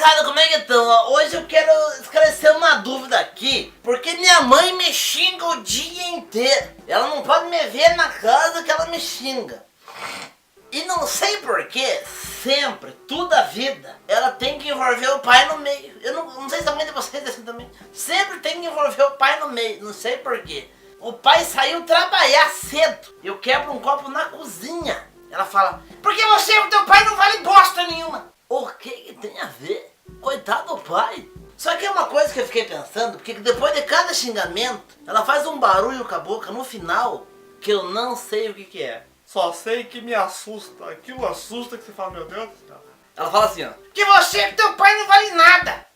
Molecada, como é que estão? Hoje eu quero esclarecer uma dúvida aqui, porque minha mãe me xinga o dia inteiro. Ela não pode me ver na casa que ela me xinga. E não sei porquê, sempre, toda a vida, ela tem que envolver o pai no meio. Eu não sei se a mãe de vocês é assim também. Sempre tem que envolver o pai no meio, não sei porquê. O pai saiu trabalhar cedo. Eu quebro um copo na cozinha. Ela fala, porque você e o teu pai não vale bosta nenhuma. O que tem a ver? Coitado do pai. Só que é uma coisa que eu fiquei pensando, porque depois de cada xingamento, ela faz um barulho com a boca no final, que eu não sei o que é. Só sei que me assusta. Aquilo assusta que você fala, meu Deus do céu. Ela fala assim, ó. Que você e teu pai não vale nada.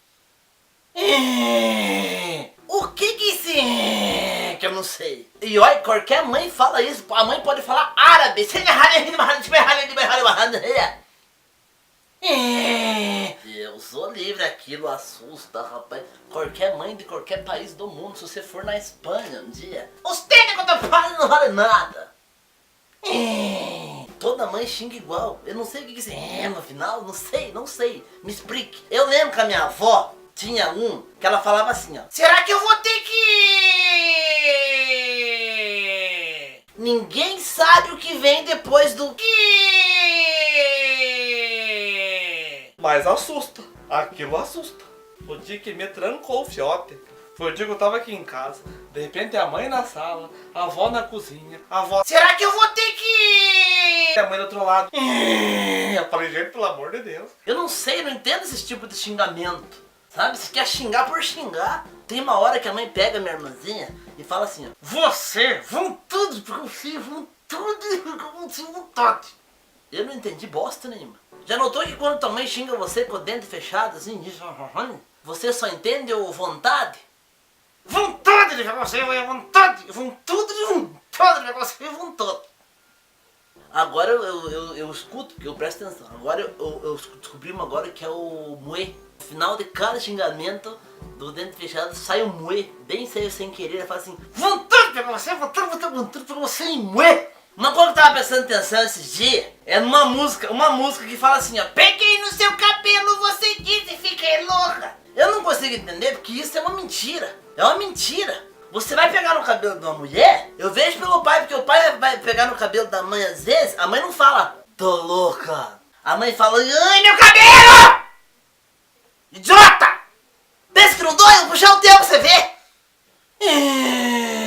O que esse que eu não sei. E olha, qualquer mãe fala isso. A mãe pode falar árabe. Eu sou livre, aquilo assusta, rapaz. Qualquer mãe de qualquer país do mundo, se você for na Espanha um dia, os técnicos do pai não vale nada. Toda mãe xinga igual. Eu não sei o que isso é no final, não sei. Me explique. Eu lembro que a minha avó tinha um que ela falava assim, ó. Será que eu vou ter que... Ninguém sabe o que vem depois do que... Mas assusta. Aquilo assusta. O dia que me trancou o fiote foi o dia que eu tava aqui em casa. De repente a mãe na sala, a avó na cozinha, a avó... Será que eu vou ter que... E a mãe do outro lado. Eu falei, gente, pelo amor de Deus. Eu não sei, não entendo esse tipo de xingamento. Sabe, você quer xingar por xingar. Tem uma hora que a mãe pega a minha irmãzinha e fala assim, ó. Você, vão tudo, porque você, vão tudo, porque você, vontade. Eu não entendi bosta nenhuma. Já notou que quando tua mãe xinga você com o dente fechado, assim, diz, você só entende o vontade? Vontade de ver você, vontade de você, vontade. Agora eu escuto, porque eu presto atenção. Agora eu descobri agora que é o muê. No final de cada xingamento do dente fechado sai um muê. Bem sem querer, ele fala assim, vontade de você, vontade de você e muê. Uma coisa que eu tava prestando atenção esses dias é numa música, que fala assim, ó. Peguei no seu cabelo, você disse, fiquei louca. Eu não consigo entender porque isso é uma mentira. É uma mentira. Você vai pegar no cabelo de uma mulher, eu vejo pelo pai, porque o pai vai pegar no cabelo da mãe às vezes, a mãe não fala, tô louca. A mãe fala, ai meu cabelo! Idiota! Pensa que não dói? Eu vou puxar o teu pra você ver.